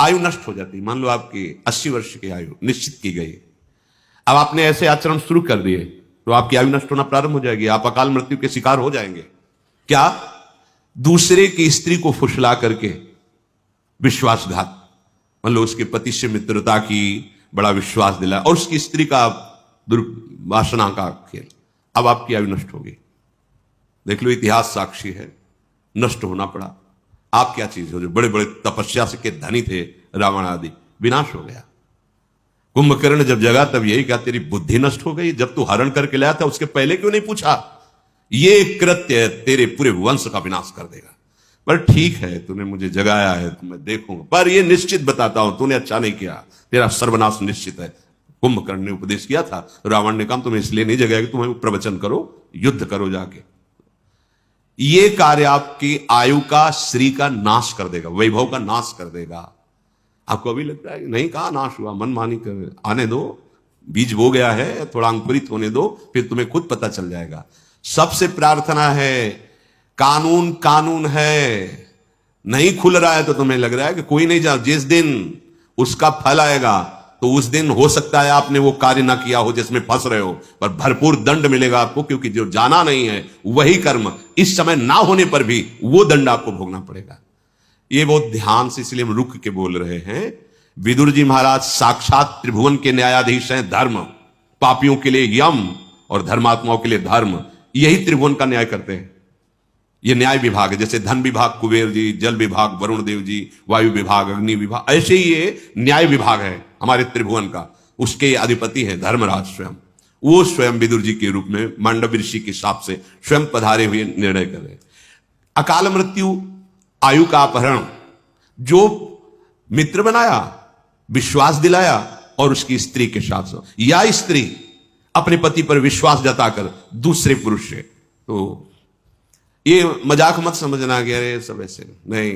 आयु नष्ट हो जाती। मान लो आपकी 80 वर्ष की आयु निश्चित की गई, अब आपने ऐसे आचरण शुरू कर दिए तो आपकी आयु नष्ट होना प्रारंभ हो जाएगी, आप अकाल मृत्यु के शिकार हो जाएंगे। क्या? दूसरे की स्त्री को फुसला करके विश्वासघात, मान लो उसके पति से मित्रता की, बड़ा विश्वास दिला और उसकी स्त्री का दुर्वासना का खेल, अब आपकी आयु नष्ट होगी। देख लो, इतिहास साक्षी है, नष्ट होना पड़ा। आप क्या चीज हो? जो बड़े बड़े तपस्या से के धनी थे, रावण आदि, विनाश हो गया। कुंभकर्ण जब जगा तब यही कहा, तेरी बुद्धि नष्ट हो गई, जब तू हरण करके लाया था उसके पहले क्यों नहीं पूछा? ये कृत्य तेरे पूरे वंश का विनाश कर देगा। पर ठीक है, तूने मुझे जगाया है तो मैं देखूंगा, पर ये निश्चित बताता हूं, तूने अच्छा नहीं किया, तेरा सर्वनाश निश्चित है। कुंभकर्ण ने उपदेश किया था, रावण ने कहा तुम्हें इसलिए नहीं जगाया कि तुम्हें प्रवचन करो, युद्ध करो जाके। ये कार्य आपकी आयु का, श्री का नाश कर देगा, वैभव का नाश कर देगा। आपको अभी लगता है कि नहीं, कहां नाश हुआ, मनमानी कर, आने दो, बीज बो गया है, थोड़ा अंकुरित होने दो, फिर तुम्हें खुद पता चल जाएगा। सबसे प्रार्थना है, कानून कानून है, नहीं खुल रहा है तो तुम्हें लग रहा है कि कोई नहीं जा, जिस दिन उसका फल आएगा तो उस दिन हो सकता है आपने वो कार्य ना किया हो जिसमें फंस रहे हो, पर भरपूर दंड मिलेगा आपको, क्योंकि जो जाना नहीं है वही कर्म इस समय ना होने पर भी वो दंड आपको भोगना पड़ेगा। ये बहुत ध्यान से इसलिए हम रुक के बोल रहे हैं। विदुर जी महाराज साक्षात त्रिभुवन के न्यायाधीश हैं। धर्म, पापियों के लिए यम और धर्मात्माओं के लिए धर्म, यही त्रिभुवन का न्याय करते हैं। ये न्याय विभाग है, जैसे धन विभाग कुबेर जी, जल विभाग वरुण देव जी, वायु विभाग अग्नि विभाग, ऐसे ही ये न्याय विभाग है हमारे त्रिभुवन का। उसके अधिपति हैं धर्मराज स्वयं। वो स्वयं विदुर जी के रूप में मांडव ऋषि के हिसाब से स्वयं पधारे हुए निर्णय कर रहे। अकाल मृत्यु, आयु का अपहरण, जो मित्र बनाया, विश्वास दिलाया और उसकी स्त्री के साथ, या स्त्री अपने पति पर विश्वास जताकर दूसरे पुरुष से, तो ये मजाक मत समझना कि अरे सब ऐसे नहीं।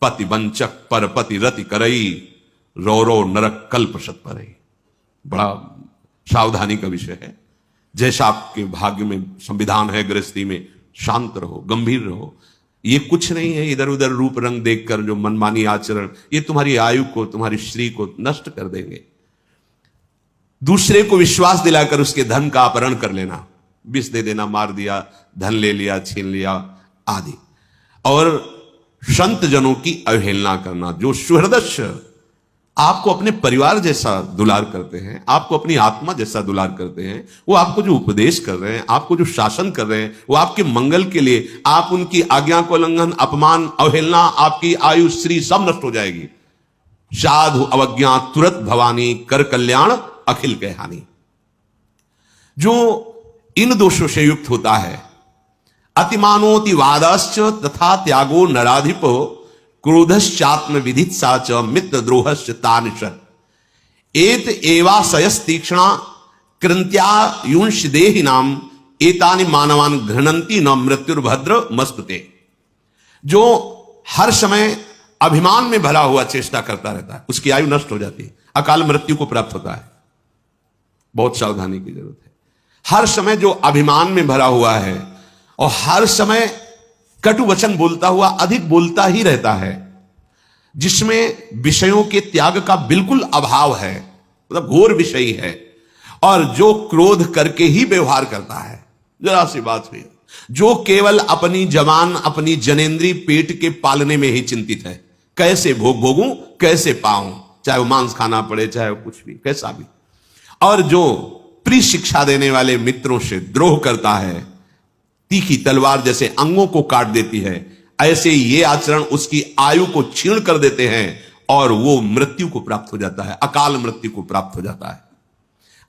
पति वंचक पर पति रति करई, रो रो नरक कल्प शत परई। बड़ा सावधानी का विषय है। जैसा आपके भाग्य में संविधान है, गृहस्थी में शांत रहो, गंभीर रहो। ये कुछ नहीं है इधर उधर रूप रंग देखकर जो मनमानी आचरण, ये तुम्हारी आयु को, तुम्हारी श्री को नष्ट कर देंगे। दूसरे को विश्वास दिलाकर उसके धन का अपहरण कर लेना, विष दे देना, मार दिया, धन ले लिया, छीन लिया आदि। और संत जनों की अवहेलना करना, जो सुहृदस्य आपको अपने परिवार जैसा दुलार करते हैं, आपको अपनी आत्मा जैसा दुलार करते हैं, वो आपको जो उपदेश कर रहे हैं, आपको जो शासन कर रहे हैं, वो आपके मंगल के लिए, आप उनकी आज्ञा को उल्लंघन, अपमान, अवहेलना, आपकी आयु श्री सब नष्ट हो जाएगी। साधु अवज्ञा तुरंत भवानी, कर कल्याण अखिल के हानि। जो इन दोषों से युक्त होता है, अतिमानोति वादश्च तथा त्यागो नराधिपो, क्रोधश्चात्म विधित्सा च मित्र द्रोहश्च तानिश, एत एवाशयस तीक्ष्णा कृंत्या युंश देहिनाम, एतानि मानवान घृणंती न मृत्युर्भद्र मस्तुते। जो हर समय अभिमान में भरा हुआ चेष्टा करता रहता है, उसकी आयु नष्ट हो जाती है, अकाल मृत्यु को प्राप्त होता है। बहुत सावधानी की जरूरत है। हर समय जो अभिमान में भरा हुआ है और हर समय कटु वचन बोलता हुआ अधिक बोलता ही रहता है, जिसमें विषयों के त्याग का बिल्कुल अभाव है, मतलब घोर विषयी है, और जो क्रोध करके ही व्यवहार करता है, जरा सी बात हुई, जो केवल अपनी जवान, अपनी जनेंद्री पेट के पालने में ही चिंतित है, कैसे भोगूं, कैसे पाऊं, चाहे वो मांस खाना पड़े, चाहे वो कुछ भी, कैसा भी। और जो प्रिय शिक्षा देने वाले मित्रों से द्रोह करता है, तीखी तलवार जैसे अंगों को काट देती है, ऐसे ये आचरण उसकी आयु को छीण कर देते हैं और वो मृत्यु को प्राप्त हो जाता है, अकाल मृत्यु को प्राप्त हो जाता है।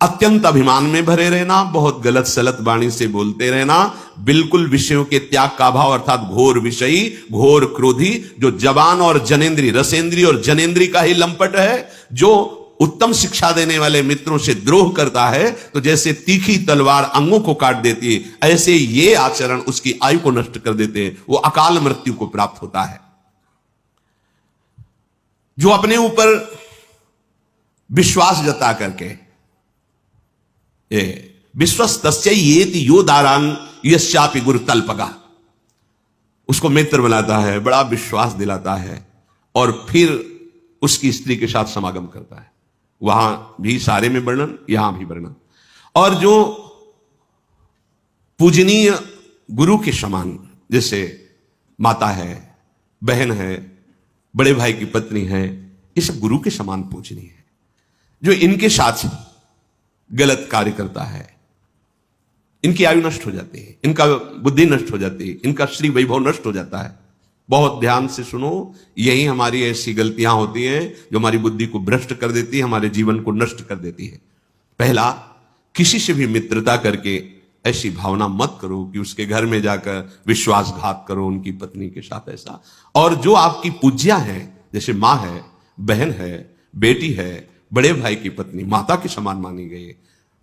अत्यंत अभिमान में भरे रहना, बहुत गलत सलत वाणी से बोलते रहना, बिल्कुल विषयों के त्याग का अभाव, अर्थात घोर विषयी, घोर क्रोधी, जो जवान और जनेंद्री, रसेंद्री और जनेंद्री का ही लंपट है, जो उत्तम शिक्षा देने वाले मित्रों से द्रोह करता है, तो जैसे तीखी तलवार अंगों को काट देती है, ऐसे ये आचरण उसकी आयु को नष्ट कर देते हैं, वो अकाल मृत्यु को प्राप्त होता है। जो अपने ऊपर विश्वास जता करके, विश्वस्तस्य येति यो दारान यस्यापि गुरु तल्पगा, उसको मित्र बनाता है, बड़ा विश्वास दिलाता है, और फिर उसकी स्त्री के साथ समागम करता है। वहां भी सारे में वर्णन, यहां भी वर्णन। और जो पूजनीय गुरु के समान, जैसे माता है, बहन है, बड़े भाई की पत्नी है, ये सब गुरु के समान पूजनीय है। जो इनके साथ गलत कार्य करता है, इनकी आयु नष्ट हो जाती है, इनका बुद्धि नष्ट हो जाती है, इनका श्री वैभव नष्ट हो जाता है। बहुत ध्यान से सुनो, यही हमारी ऐसी गलतियां होती हैं जो हमारी बुद्धि को भ्रष्ट कर देती है, हमारे जीवन को नष्ट कर देती है। पहला, किसी से भी मित्रता करके ऐसी भावना मत करो कि उसके घर में जाकर विश्वासघात करो उनकी पत्नी के साथ, ऐसा। और जो आपकी पूज्या है, जैसे माँ है, बहन है, बेटी है, बड़े भाई की पत्नी माता के समान मानी गई है,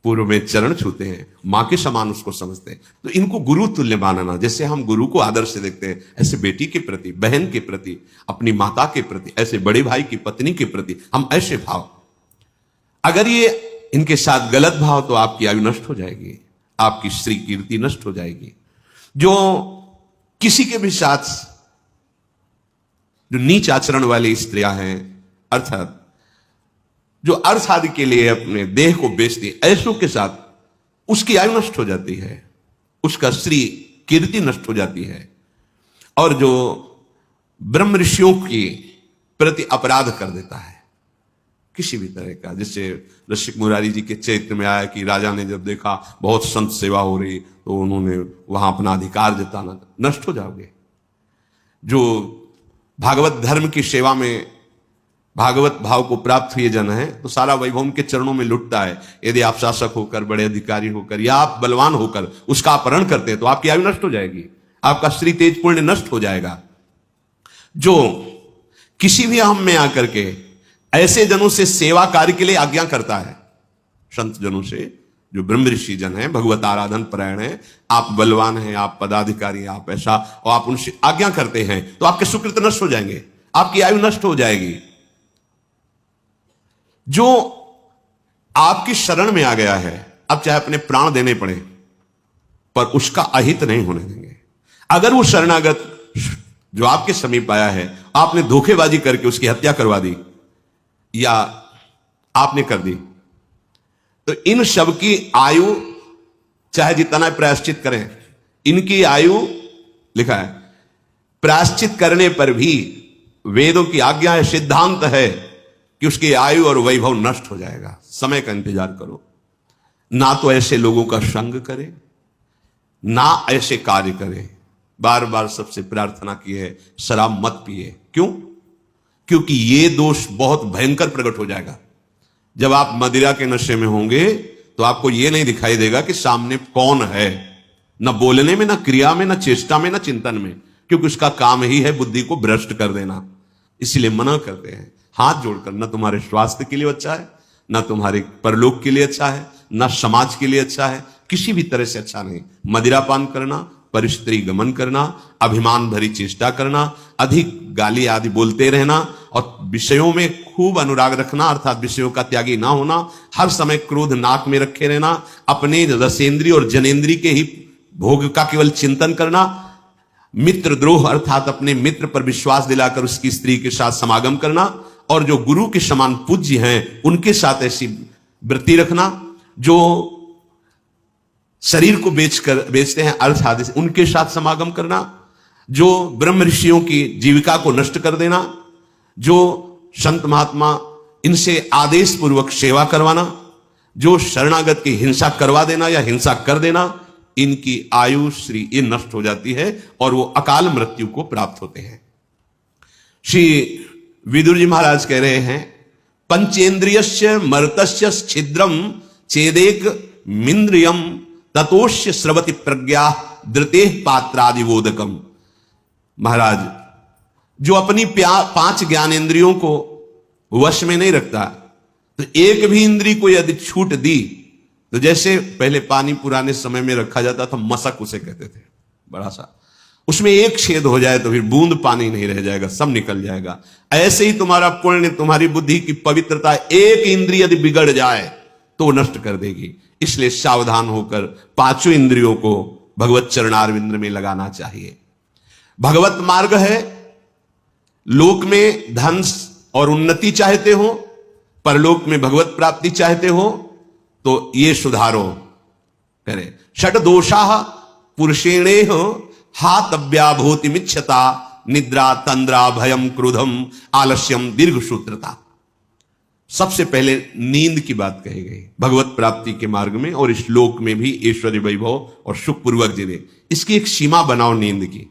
पूर्व में चरण छूते हैं, मां के समान उसको समझते हैं, तो इनको गुरु तुल्य मानना। जैसे हम गुरु को आदर से देखते हैं, ऐसे बेटी के प्रति, बहन के प्रति, अपनी माता के प्रति, ऐसे बड़े भाई की पत्नी के प्रति हम ऐसे भाव, अगर ये इनके साथ गलत भाव, तो आपकी आयु नष्ट हो जाएगी, आपकी श्री कीर्ति नष्ट हो जाएगी। जो किसी के भी साथ जो नीच आचरण वाली स्त्रियां हैं, अर्थात जो अर्थ आदि के लिए अपने देह को बेचती, ऐसों के साथ उसकी आयु नष्ट हो जाती है, उसका श्री कीर्ति नष्ट हो जाती है। और जो ब्रह्म ऋषियों की प्रति अपराध कर देता है किसी भी तरह का, जैसे रसिक मुरारी जी के चरित्र में आया कि राजा ने जब देखा बहुत संत सेवा हो रही, तो उन्होंने वहां अपना अधिकार जताना, नष्ट हो जाओगे। जो भागवत धर्म की सेवा में भागवत भाव को प्राप्त हुए जन है, तो सारा वैभव उनके चरणों में लुटता है। यदि आप शासक होकर, बड़े अधिकारी होकर, या आप बलवान होकर उसका अपहरण करते हैं, तो आपकी आयु नष्ट हो जाएगी, आपका श्री तेज पुण्य नष्ट हो जाएगा। जो किसी भी अहम में आकर के ऐसे जनों से सेवा कार्य के लिए आज्ञा करता है, संत जनों से, जो ब्रह्म ऋषि जन है, भगवत आराधन परायण है, आप बलवान हैं, आप पदाधिकारी, आप ऐसा, और आप उनसे आज्ञा करते हैं, तो आपके सुकृत नष्ट हो जाएंगे, आपकी आयु नष्ट हो जाएगी। जो आपकी शरण में आ गया है, अब चाहे अपने प्राण देने पड़े, पर उसका अहित नहीं होने देंगे। अगर वो शरणागत जो आपके समीप आया है, आपने धोखेबाजी करके उसकी हत्या करवा दी या आपने कर दी, तो इन सब की आयु चाहे जितना प्रायश्चित करें, इनकी आयु लिखा है, प्रायश्चित करने पर भी वेदों की आज्ञा है, सिद्धांत है कि उसकी आयु और वैभव नष्ट हो जाएगा। समय का इंतजार करो, ना तो ऐसे लोगों का संग करे, ना ऐसे कार्य करे। बार बार सबसे प्रार्थना की है, शराब मत पिए। क्यों? क्योंकि ये दोष बहुत भयंकर प्रकट हो जाएगा। जब आप मदिरा के नशे में होंगे, तो आपको यह नहीं दिखाई देगा कि सामने कौन है, न बोलने में, न क्रिया में, न चेष्टा में, न चिंतन में, क्योंकि उसका काम ही है बुद्धि को भ्रष्ट कर देना। इसलिए मना करते हैं हाथ जोड़कर, न तुम्हारे स्वास्थ्य के लिए अच्छा है, न तुम्हारे परलोक के लिए अच्छा है, न समाज के लिए अच्छा है, किसी भी तरह से अच्छा नहीं। मदिरापान करना, परिस्त्री गमन करना, अभिमान भरी चेष्टा करना, अधिक गाली आदि बोलते रहना, और विषयों में खूब अनुराग रखना, अर्थात विषयों का त्यागी ना होना, हर समय क्रोध नाक में रखे रहना, अपने रसेंद्री और जनेंद्री के ही भोग का केवल चिंतन करना, मित्र द्रोह अर्थात अपने मित्र पर विश्वास दिलाकर उसकी स्त्री के साथ समागम करना, और जो गुरु के समान पूज्य हैं उनके साथ ऐसी वृत्ति रखना, जो शरीर को बेचते हैं अर्थ आदि से, उनके साथ समागम करना, जो ब्रह्म ऋषियों की जीविका को नष्ट कर देना, जो संत महात्मा इनसे आदेश पूर्वक सेवा करवाना, जो शरणागत की हिंसा करवा देना या हिंसा कर देना, इनकी आयु श्री ये नष्ट हो जाती है और वो अकाल मृत्यु को प्राप्त होते हैं। श्री विदुर जी महाराज कह रहे हैं, पंचेन्द्रियस्य मर्तस्य छिद्रम चेदेक मिंद्रियम ततोष्य स्रवति प्रज्ञा धृतेः पात्रादिवोदकम। महाराज, जो अपनी 5 ज्ञानेंद्रियों को वश में नहीं रखता, तो एक भी इंद्री को यदि छूट दी, तो जैसे पहले पानी पुराने समय में रखा जाता था, मशक उसे कहते थे, बड़ा सा, उसमें एक छेद हो जाए तो फिर बूंद पानी नहीं रह जाएगा, सब निकल जाएगा। ऐसे ही तुम्हारा पुण्य, तुम्हारी बुद्धि की पवित्रता, एक इंद्रिय यदि बिगड़ जाए तो नष्ट कर देगी। इसलिए सावधान होकर 5 इंद्रियों को भगवत चरणारविंद में लगाना चाहिए। भगवत मार्ग है, लोक में धन और उन्नति चाहते हो, परलोक में भगवत प्राप्ति चाहते हो, तो ये सुधारो करे। षड दोषा पुरुषेणेह हातव्याभूतिमिच्छता निद्रा तंद्रा भयम क्रोधम आलस्यम दीर्घ सूत्रता। सबसे पहले नींद की बात कही गई भगवत प्राप्ति के मार्ग में, और इस लोक में भी ऐश्वर्य वैभव और सुख पूर्वक जीने। इसकी एक सीमा बनाओ नींद की।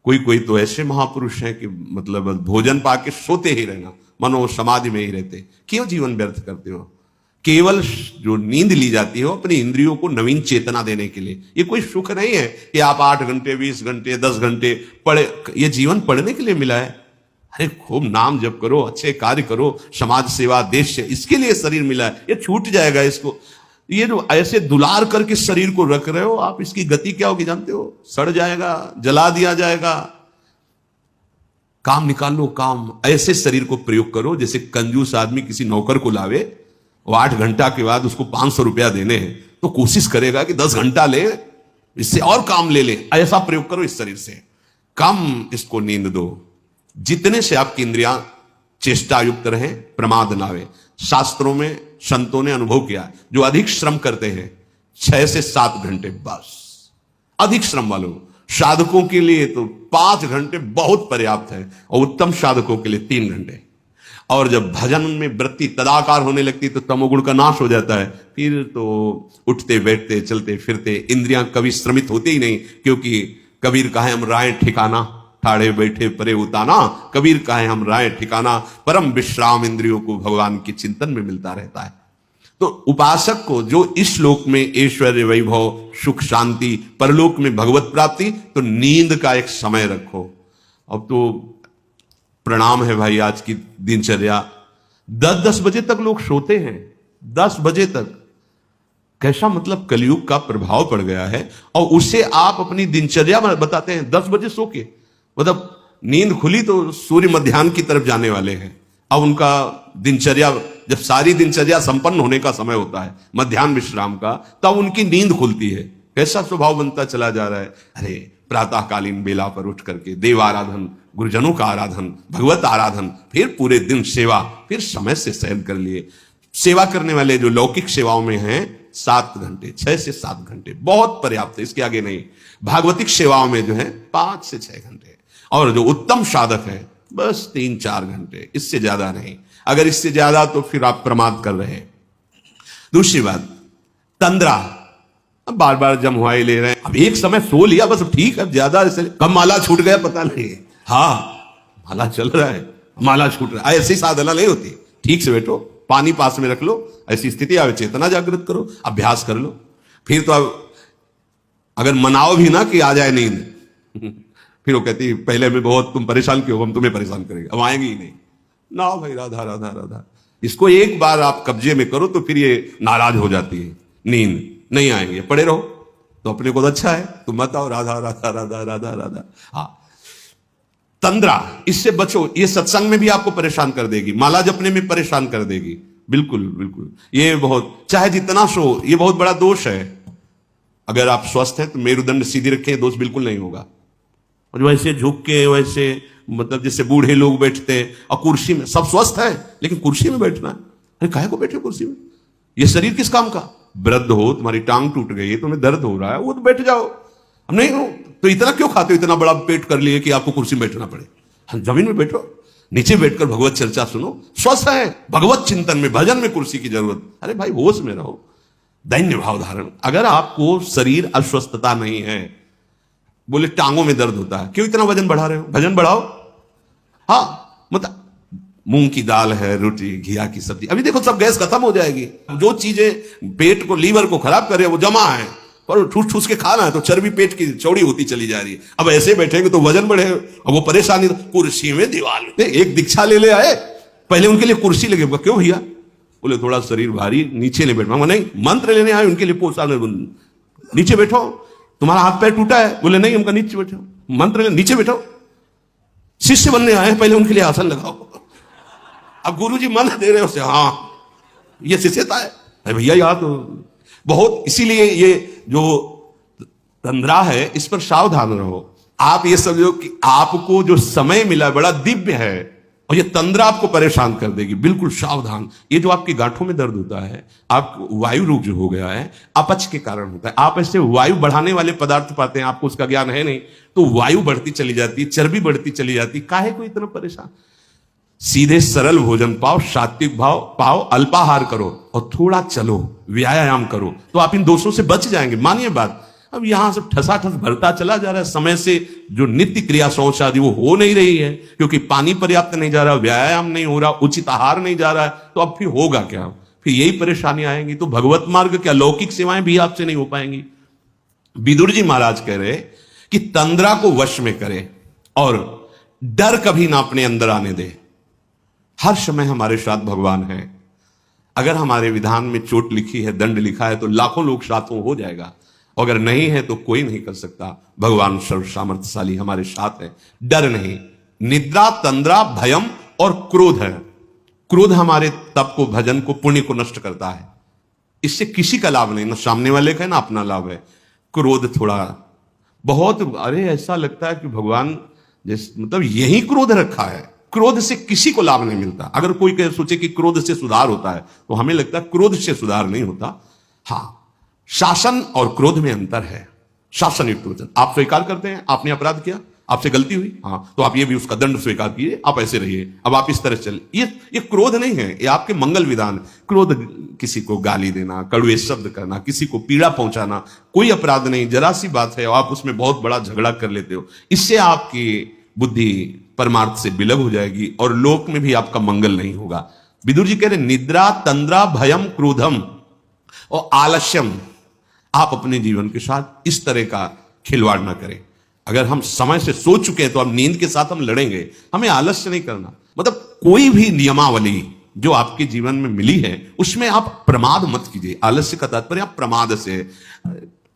कोई कोई तो ऐसे महापुरुष हैं कि मतलब भोजन पाके सोते ही रहना, मनो समाधि में ही रहते। क्यों जीवन व्यर्थ करते हो? केवल जो नींद ली जाती है अपनी इंद्रियों को नवीन चेतना देने के लिए। ये कोई सुख नहीं है कि आप 8 घंटे 20 घंटे 10 घंटे पढ़े। ये जीवन पढ़ने के लिए मिला है। अरे खूब नाम जप करो, अच्छे कार्य करो, समाज सेवा, देश से, इसके लिए शरीर मिला है। ये छूट जाएगा इसको। ये जो ऐसे दुलार करके शरीर को रख रहे हो आप, इसकी गति क्या होगी जानते हो? सड़ जाएगा, जला दिया जाएगा। काम निकालो, काम ऐसे शरीर को प्रयोग करो जैसे कंजूस आदमी किसी नौकर को लावे, वो 8 घंटा के बाद उसको 500 रुपया देने हैं तो कोशिश करेगा कि 10 घंटा ले, इससे और काम ले ले। ऐसा प्रयोग करो इस शरीर से। कम इसको नींद दो, जितने से आपकी इंद्रियां चेष्टा युक्त रहें, प्रमाद ना आवे। शास्त्रों में संतों ने अनुभव किया, जो अधिक श्रम करते हैं 6 से 7 घंटे बस। अधिक श्रम वालों, साधकों के लिए तो 5 घंटे बहुत पर्याप्त है, और उत्तम साधकों के लिए 3 घंटे। और जब भजन में वृत्ति तदाकार होने लगती तो तमोगुण का नाश हो जाता है। फिर तो उठते बैठते चलते फिरते इंद्रियां कभी श्रमित होती ही नहीं, क्योंकि कबीर कहे हम राय ठिकाना, ठाड़े बैठे परे उताना। कबीर कहे हम राय ठिकाना, परम विश्राम इंद्रियों को भगवान के चिंतन में मिलता रहता है। तो उपासक को जो इस लोक में ऐश्वर्य वैभव सुख शांति, परलोक में भगवत प्राप्ति, तो नींद का एक समय रखो। अब तो प्रणाम है भाई, आज की दिनचर्या 10-10 बजे तक लोग सोते हैं। 10 बजे तक कैसा मतलब कलयुग का प्रभाव पड़ गया है, और उसे आप अपनी दिनचर्या में बताते हैं 10 बजे सो के। मतलब नींद खुली तो सूर्य मध्याह्न की तरफ जाने वाले हैं। अब उनका दिनचर्या, जब सारी दिनचर्या संपन्न होने का समय होता है मध्याह्न विश्राम का, तब उनकी नींद खुलती है। कैसा स्वभाव बनता चला जा रहा है। अरे प्रातःकालीन बेला पर उठ करके देव आराधन, गुरुजनों का आराधन, भगवत आराधन, फिर पूरे दिन सेवा, फिर समय से शयन कर लिए। सेवा करने वाले जो लौकिक सेवाओं में हैं 7 घंटे, 6 से 7 घंटे बहुत पर्याप्त है, इसके आगे नहीं। भागवतिक सेवाओं में जो है 5 से 6 घंटे, और जो उत्तम साधक है बस 3-4 घंटे, इससे ज्यादा नहीं। अगर इससे ज्यादा तो फिर आप प्रमाद कर रहे हैं। दूसरी बात, तंद्रा, अब बार बार जमवाई ले रहे हैं। अब एक समय सो लिया बस, ठीक है, ज्यादा कब माला छूट गया पता नहीं। हाँ माला चल रहा है, माला छूट रहा है, ऐसी साधना नहीं होती। ठीक से बैठो, पानी पास में रख लो, ऐसी स्थिति आवे चेतना जागृत करो, अभ्यास कर लो। फिर तो अब अगर मनाओ भी ना कि आ जाए नींद, फिर वो कहती पहले में बहुत तुम परेशान क्यों, हम तुम्हें परेशान करेंगे, अब आएंगे ही नहीं ना भाई। राधा राधा राधा, इसको एक बार आप कब्जे में करो तो फिर ये नाराज हो जाती है, नींद नहीं आएंगे। पड़े रहो तो अपने को तो अच्छा है, तुम मत आओ राधा राधा राधा राधा राधा। हाँ, तंद्रा, इससे बचो। ये सत्संग में भी आपको परेशान कर देगी, माला जपने में परेशान कर देगी। बिल्कुल बिल्कुल, ये बहुत, चाहे जितना सो, ये बहुत बड़ा दोष है। अगर आप स्वस्थ हैं तो मेरुदंड सीधी रखें, दोष बिल्कुल नहीं होगा। और वैसे झुक के, वैसे मतलब जैसे बूढ़े लोग बैठते हैं, और कुर्सी में, सब स्वस्थ है लेकिन कुर्सी में बैठना है। अरे काहे को बैठे कुर्सी में? ये शरीर किस काम का? वृद्ध हो, तुम्हारी टांग टूट गई है, तुम्हें दर्द हो रहा है, वो तो बैठ जाओ। अब नहीं हो तो इतना क्यों खाते हो, इतना बड़ा पेट कर लिए कि आपको कुर्सी में बैठना पड़े। जमीन में बैठो, नीचे बैठकर भगवत चर्चा सुनो, स्वस्थ है, भगवत चिंतन में, भजन में कुर्सी की जरूरत। अरे भाई होश में रहो, दैन्य भाव धारण। अगर आपको शरीर अस्वस्थता नहीं है, बोले टांगों में दर्द होता है, क्यों इतना वजन बढ़ा रहे हो? भजन बढ़ाओ। हाँ मतलब मूंग की दाल है, रोटी, घिया की सब्जी, अभी देखो सब गैस खत्म हो जाएगी। जो चीजें पेट को, लीवर को खराब कर रहे हैं वो जमा है, पर ठूस ठूस के खाना है तो चर्बी पेट की चौड़ी होती चली जा रही है। अब ऐसे बैठेंगे तो वजन बढ़े, अब वो परेशानी। कुर्सी में दीवार में एक दीक्षा ले आए, पहले उनके लिए कुर्सी लगे, क्यों भैया? बोले थोड़ा शरीर भारी, नीचे नहीं बैठना। नहीं, मंत्र लेने आए उनके लिए, पोसा नीचे बैठो। तुम्हारा हाथ पैर टूटा है? बोले नहीं, हमका नीचे बैठो। मंत्र ले, नीचे बैठो। शिष्य बनने आए, पहले उनके लिए आसन लगाओ। अब गुरुजी मंत्र दे रहे हो, हाँ ये शिष्यता है भैया। यहाँ तो बहुत, इसीलिए ये जो तंद्रा है इस पर सावधान रहो। आप ये समझो कि आपको जो समय मिला बड़ा दिव्य है, और ये तंद्रा आपको परेशान कर देगी। बिल्कुल सावधान। ये जो आपकी गांठों में दर्द होता है, आप वायु रोग जो हो गया है, अपच के कारण होता है। आप ऐसे वायु बढ़ाने वाले पदार्थ पाते हैं, आपको उसका ज्ञान है नहीं, तो वायु बढ़ती चली जाती, चर्बी बढ़ती चली जाती। काहे को इतना परेशान? सीधे सरल भोजन पाओ, सात्विक भाव पाओ, अल्पाहार करो और थोड़ा चलो, व्यायाम करो, तो आप इन दोषों से बच जाएंगे। मानिए बात। अब यहां से ठसाठस भरता चला जा रहा है, समय से जो नित्य क्रिया शौच आदि वो हो नहीं रही है, क्योंकि पानी पर्याप्त नहीं जा रहा, व्यायाम नहीं हो रहा, उचित आहार नहीं जा रहा है, तो अब फिर होगा क्या? फिर यही परेशानी आएंगी। तो भगवत मार्ग क्या, लौकिक सेवाएं भी आपसे नहीं हो पाएंगी। विदुर जी महाराज कह रहे कि तंद्रा को वश में करे और डर कभी ना अपने अंदर आने दे। हर समय हमारे साथ भगवान है। अगर हमारे विधान में चोट लिखी है, दंड लिखा है, तो लाखों लोग साथों हो जाएगा, अगर नहीं है तो कोई नहीं कर सकता। भगवान सर्व सामर्थ्यशाली हमारे साथ है। डर नहीं। निद्रा, तंद्रा, भयम और क्रोध है। क्रोध हमारे तप को, भजन को, पुण्य को नष्ट करता है। इससे किसी का लाभ नहीं, ना सामने वाले का है ना अपना लाभ है। क्रोध थोड़ा बहुत, अरे ऐसा लगता है कि भगवान मतलब यही क्रोध रखा है। क्रोध से किसी को लाभ नहीं मिलता। अगर कोई सोचे कि क्रोध से सुधार होता है, तो हमें लगता है क्रोध से सुधार नहीं होता। हाँ, शासन और क्रोध में अंतर है। शासन युक्त वचन आप स्वीकार करते हैं, आपने अपराध किया, आपसे गलती हुई, हाँ, तो आप ये भी उसका दंड स्वीकार कीजिए, आप ऐसे रहिए, अब आप इस तरह चले। ये क्रोध नहीं है, ये आपके मंगल विधान। क्रोध किसी को गाली देना, कड़वे शब्द करना, किसी को पीड़ा पहुंचाना, कोई अपराध नहीं, जरा सी बात है, आप उसमें बहुत बड़ा झगड़ा कर लेते हो। इससे आपकी बुद्धि परमार्थ से विलग हो जाएगी और लोक में भी आपका मंगल नहीं होगा। विदुर जी कह रहे निद्रा, तंद्रा, भयम, क्रोधम और आलस्यम। आप अपने जीवन के साथ इस तरह का खिलवाड़ ना करें। अगर हम समय से सो चुके हैं तो अब नींद के साथ हम लड़ेंगे। हमें आलस्य नहीं करना। मतलब कोई भी नियमावली जो आपके जीवन में मिली है उसमें आप प्रमाद मत कीजिए। आलस्य का तात्पर्य आप प्रमाद से,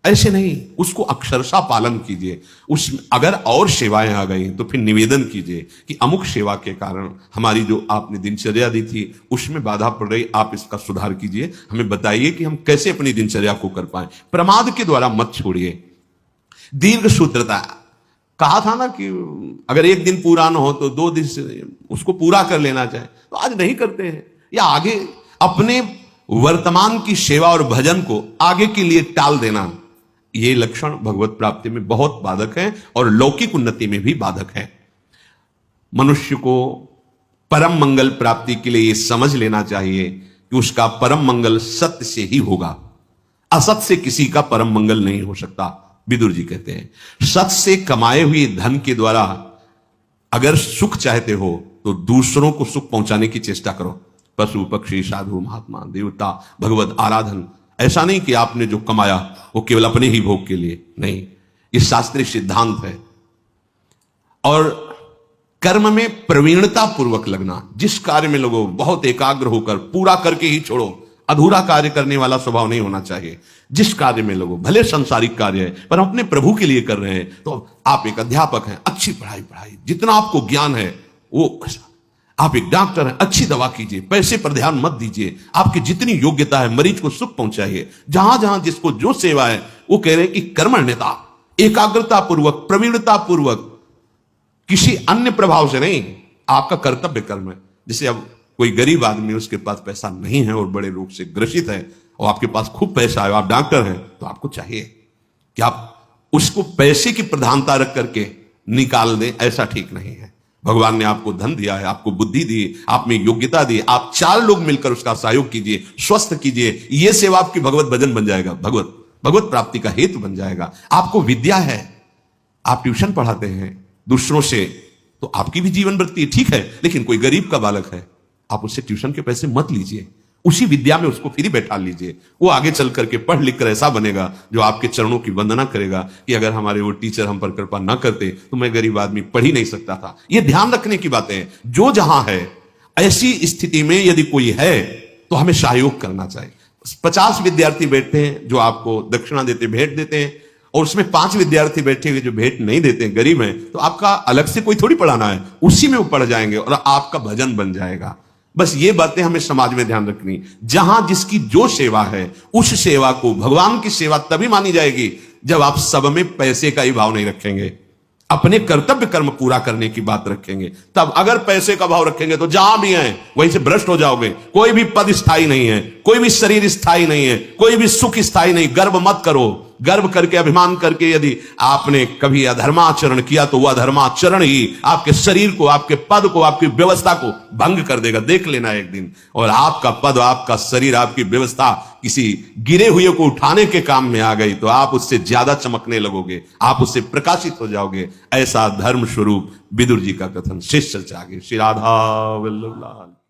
ऐसे नहीं, उसको अक्षरशः पालन कीजिए। उसमें अगर और सेवाएं आ गई तो फिर निवेदन कीजिए कि अमुक सेवा के कारण हमारी जो आपने दिनचर्या दी थी उसमें बाधा पड़ रही, आप इसका सुधार कीजिए, हमें बताइए कि हम कैसे अपनी दिनचर्या को कर पाए। प्रमाद के द्वारा मत छोड़िए। दीर्घ सूत्रता, कहा था ना कि अगर एक दिन पूरा ना हो तो 2 दिन से उसको पूरा कर लेना चाहिए, तो आज नहीं करते हैं, या आगे अपने वर्तमान की सेवा और भजन को आगे के लिए टाल देना, ये लक्षण भगवत प्राप्ति में बहुत बाधक है और लौकिक उन्नति में भी बाधक है। मनुष्य को परम मंगल प्राप्ति के लिए यह समझ लेना चाहिए कि उसका परम मंगल सत्य से ही होगा। असत से किसी का परम मंगल नहीं हो सकता। विदुर जी कहते हैं सत्य से कमाए हुए धन के द्वारा अगर सुख चाहते हो तो दूसरों को सुख पहुंचाने की चेष्टा करो। पशु, पक्षी, साधु, महात्मा, देवता, भगवत आराधन। ऐसा नहीं कि आपने जो कमाया वो केवल अपने ही भोग के लिए, नहीं, ये शास्त्रीय सिद्धांत है। और कर्म में प्रवीणता पूर्वक लगना। जिस कार्य में लोगों बहुत एकाग्र होकर पूरा करके ही छोड़ो। अधूरा कार्य करने वाला स्वभाव नहीं होना चाहिए। जिस कार्य में लोगों, भले संसारिक कार्य है पर हम अपने प्रभु के लिए कर रहे हैं, तो आप एक अध्यापक हैं, अच्छी पढ़ाई, जितना आपको ज्ञान है वो, आप एक डॉक्टर हैं, अच्छी दवा कीजिए, पैसे पर ध्यान मत दीजिए, आपकी जितनी योग्यता है मरीज को सुख पहुंचाइए। जहां जहां जिसको जो सेवा है, वो कह रहे हैं कि कर्मण्यता, एकाग्रता पूर्वक, प्रवीणता पूर्वक, किसी अन्य प्रभाव से नहीं, आपका कर्तव्य कर्म है। जैसे अब कोई गरीब आदमी, उसके पास पैसा नहीं है और बड़े रोग से ग्रसित है, और आपके पास खूब पैसा है, आप डॉक्टर हैं, तो आपको चाहिए कि आप उसको पैसे की प्रधानता रख करके निकाल दें। ऐसा ठीक नहीं है। भगवान ने आपको धन दिया है, आपको बुद्धि दी, आप में योग्यता दी, आप 4 लोग मिलकर उसका सहयोग कीजिए, स्वस्थ कीजिए। यह सेवा आपकी भगवत भजन बन जाएगा, भगवत प्राप्ति का हेतु बन जाएगा। आपको विद्या है, आप ट्यूशन पढ़ाते हैं दूसरों से, तो आपकी भी जीवन वृत्ति ठीक है। लेकिन कोई गरीब का बालक है, आप उससे ट्यूशन के पैसे मत लीजिए, उसी विद्या में उसको फ्री बैठा लीजिए। वो आगे चल करके पढ़ लिख कर ऐसा बनेगा जो आपके चरणों की वंदना करेगा कि अगर हमारे वो टीचर हम पर कृपा ना करते तो मैं गरीब आदमी पढ़ ही नहीं सकता था। ये ध्यान रखने की बातें हैं। जो जहां है, ऐसी स्थिति में यदि कोई है तो हमें सहयोग करना चाहिए। 50 विद्यार्थी बैठते हैं जो आपको दक्षिणा देते, भेंट देते हैं, और उसमें 5 विद्यार्थी बैठे हुए जो भेंट नहीं देते हैं, गरीब हैं, तो आपका अलग से कोई थोड़ी पढ़ाना है, उसी में वो पढ़ जाएंगे और आपका भजन बन जाएगा। बस ये बातें हमें समाज में ध्यान रखनी। जहां जिसकी जो सेवा है, उस सेवा को, भगवान की सेवा तभी मानी जाएगी जब आप सब में पैसे का ही भाव नहीं रखेंगे। अपने कर्तव्य कर्म पूरा करने की बात रखेंगे। तब अगर पैसे का भाव रखेंगे तो जहां भी हैं वहीं से भ्रष्ट हो जाओगे। कोई भी पद स्थायी नहीं है, कोई भी शरीर स्थायी नहीं है, कोई भी सुख स्थायी नहीं। गर्व मत करो। गर्व करके, अभिमान करके यदि आपने कभी अधर्माचरण किया तो वह अधर्माचरण ही आपके शरीर को, आपके पद को, आपकी व्यवस्था को भंग कर देगा। देख लेना एक दिन। और आपका पद, आपका शरीर, आपकी व्यवस्था किसी गिरे हुए को उठाने के काम में आ गई तो आप उससे ज्यादा चमकने लगोगे, आप उससे प्रकाशित हो जाओगे। ऐसा धर्म स्वरूप विदुर जी का कथन। शेष चर्चा आगे। श्री राधा वल्लभ लाल।